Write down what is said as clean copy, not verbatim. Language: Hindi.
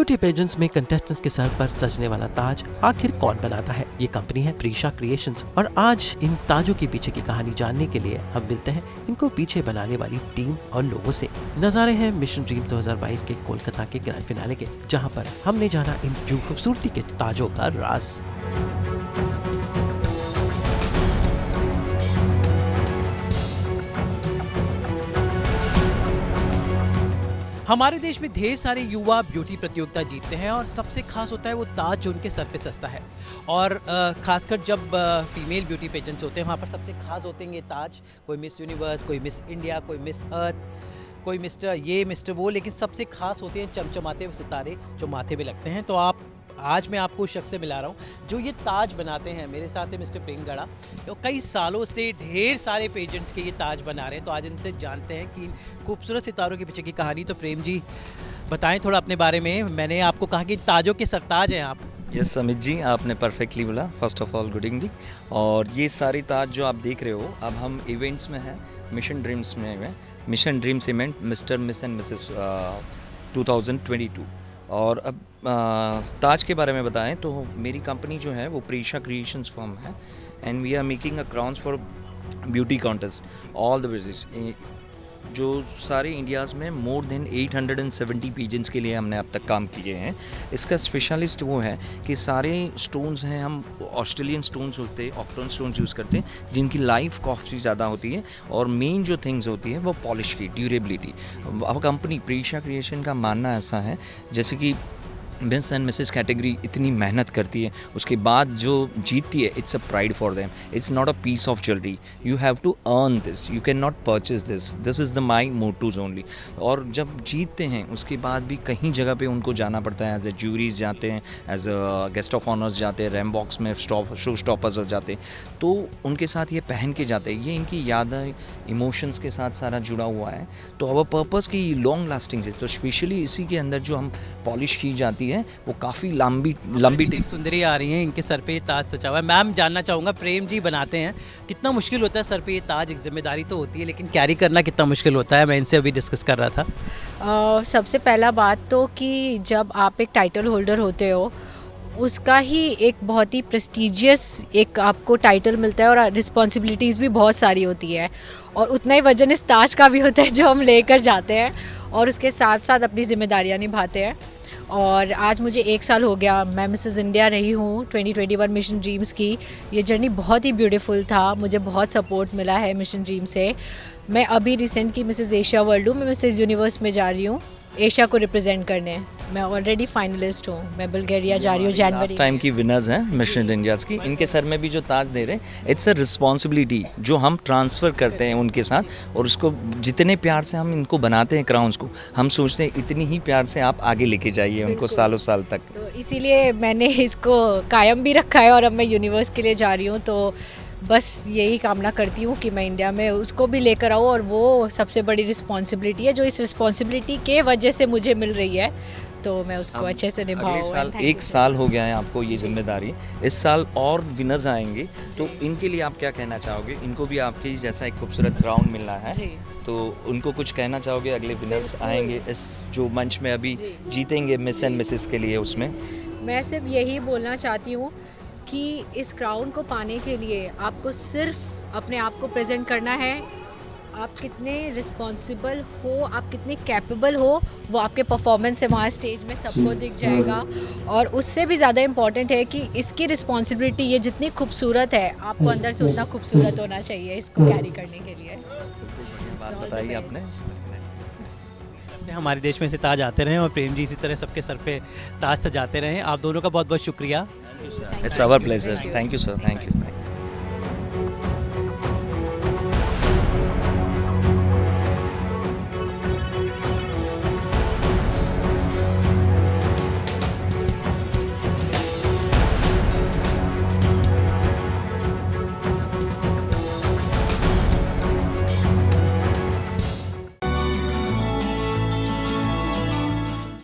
ब्यूटी पेजेंट्स में कंटेस्टेंट्स के सर पर सजने वाला ताज आखिर कौन बनाता है? ये कंपनी है प्रीशा क्रिएशंस और आज इन ताजों के पीछे की कहानी जानने के लिए हम मिलते हैं इनको पीछे बनाने वाली टीम और लोगों से। नजारे हैं मिशन ड्रीम 2022 के कोलकाता के ग्रैंड फिनाले के, जहां पर हमने जाना इन खूबसूरती के ताजों का राज। हमारे देश में ढेर सारे युवा ब्यूटी प्रतियोगिता जीतते हैं और सबसे खास होता है वो ताज जो उनके सर पे सजता है। और खासकर जब फीमेल ब्यूटी पेजेंट्स होते हैं वहाँ पर सबसे खास होते हैं ये ताज। कोई मिस यूनिवर्स, कोई मिस इंडिया, कोई मिस अर्थ, कोई मिस्टर ये मिस्टर वो, लेकिन सबसे खास होते हैं चमचमाते हुए सितारे जो माथे पे लगते हैं। तो आज मैं आपको उस शख्स से मिला रहा हूँ जो ये ताज बनाते हैं। मेरे साथ है मिस्टर प्रेम गड़ा, तो कई सालों से ढेर सारे पेजेंट्स के ये ताज बना रहे हैं। तो आज इनसे जानते हैं कि इन खूबसूरत सितारों के पीछे की कहानी। तो प्रेम जी बताएं थोड़ा अपने बारे में। मैंने आपको कहा कि ताजों के सरताज हैं आप। यस अमित जी, आपने परफेक्टली बोला। First of all good evening. और ये सारी ताज जो आप देख रहे हो, अब हम इवेंट्स में हैं, मिशन ड्रीम्स में हैं। Mission dreams event mister miss and Mrs 2022। और अब ताज के बारे में बताएं तो मेरी कंपनी जो है वो प्रीशा क्रिएशंस फर्म है and we are making a crowns for beauty contest all the visits. जो सारे इंडियाज़ में मोर देन 870 पेजेंट्स के लिए हमने अब तक काम किए हैं। इसका स्पेशलिस्ट वो है कि सारे स्टोन्स हैं, हम ऑस्ट्रेलियन स्टोन्स होते हैं, ऑक्टोन स्टोन्स यूज़ करते हैं जिनकी लाइफ काफ़ी ज़्यादा होती है और मेन जो थिंग्स होती है वो पॉलिश की ड्यूरेबिलिटी। अब कंपनी प्रीशा क्रिएशन का मानना ऐसा है जैसे कि मिस एंड मिसेस कैटेगरी इतनी मेहनत करती है, उसके बाद जो जीतती है it's a pride for them. It's not a piece of jewellery, you have to earn this, you can not purchase this, this is the my mottos only. और जब जीतते हैं उसके बाद भी कहीं जगह पे उनको जाना पड़ता है, एज ए ज्यूरीज जाते हैं, as a guest of honours जाते हैं, रैम बॉक्स में शो स्टॉपर्स हो जाते हैं, तो उनके साथ ये पहन के जाते हैं। ये इनकी यादें इमोशंस के साथ सारा जुड़ा हुआ है। तो अवर पर्पज़ की लॉन्ग लास्टिंग से, तो स्पेशली इसी के अंदर जो हम पॉलिश की जाती है वो काफ़ी लंबी सुंदरी आ रही हैं, इनके सर पे ये ताज सजा हुआ है। मैम जानना चाहूँगा, प्रेम जी बनाते हैं, कितना मुश्किल होता है सर पे ये ताज? एक जिम्मेदारी तो होती है लेकिन कैरी करना कितना मुश्किल होता है? मैं इनसे अभी डिस्कस कर रहा था। सबसे पहला बात तो कि जब आप एक टाइटल होल्डर होते हो उसका ही एक बहुत ही प्रेस्टिजियस एक आपको टाइटल मिलता है और रिस्पॉन्सिबिलिटीज़ भी बहुत सारी होती है और उतना ही वजन इस ताज का भी होता है जो हम लेकर जाते हैं और उसके साथ साथ अपनी जिम्मेदारियां निभाते हैं। और आज मुझे 1 साल हो गया, मैं मिसेस इंडिया रही हूँ 2021 मिशन ड्रीम्स की। ये जर्नी बहुत ही ब्यूटीफुल था, मुझे बहुत सपोर्ट मिला है मिशन ड्रीम से। मैं अभी रिसेंट की मिसेस एशिया वर्ल्ड हूँ, मैं मिसेस यूनिवर्स में जा रही हूँ एशिया को रिप्रेजेंट करने। मैं ऑलरेडी फाइनलिस्ट हूँ, मैं बुल्गारिया जा रही हूँ जनवरी। लास्ट टाइम की विनर्स हैं मिशन इंडियाज़ की। इनके सर में भी जो ताज दे रहे हैं, इट्स अ रिस्पॉन्सिबिलिटी जो हम ट्रांसफ़र करते हैं उनके साथ। और उसको जितने प्यार से हम इनको बनाते हैं क्राउन्स को, हम सोचते हैं इतनी ही प्यार से आप आगे लेके जाइए उनको सालों साल तक। तो इसीलिए मैंने इसको कायम भी रखा है और अब मैं यूनिवर्स के लिए जा रही हूँ। तो बस यही कामना करती हूँ कि मैं इंडिया में उसको भी लेकर आऊँ और वो सबसे बड़ी रिस्पॉन्सिबिलिटी है जो इस रिस्पॉन्सिबिलिटी के वजह से मुझे मिल रही है, तो मैं उसको अच्छे से निभाऊँ। साल 1 साल हो गया है आपको ये जिम्मेदारी, इस साल और विनर्स आएंगे, तो इनके लिए आप क्या कहना चाहोगे? इनको भी आपके जैसा एक खूबसूरत ग्राउंड मिलना है, तो उनको कुछ कहना चाहोगे? अगले विनर्स आएंगे इस जो मंच में अभी जीतेंगे मिस एंड मिसेस के लिए, उसमें मैं सिर्फ यही बोलना चाहती हूँ कि इस क्राउन को पाने के लिए आपको सिर्फ अपने आप को प्रेजेंट करना है। आप कितने रिस्पॉन्सिबल हो, आप कितने कैपेबल हो, वो आपके परफॉर्मेंस से वहाँ स्टेज में सबको दिख जाएगा। और उससे भी ज़्यादा इम्पॉर्टेंट है कि इसकी रिस्पॉन्सिबिलिटी ये जितनी खूबसूरत है, आपको अंदर से उतना खूबसूरत होना चाहिए इसको कैरी करने के लिए। बात बताइए आपने। हमारे देश में से ताज आते रहें और प्रेम जी इसी तरह सबके सर पे ताज सजाते रहें। आप दोनों का बहुत बहुत शुक्रिया। It's our pleasure. Thank you sir. Thank you.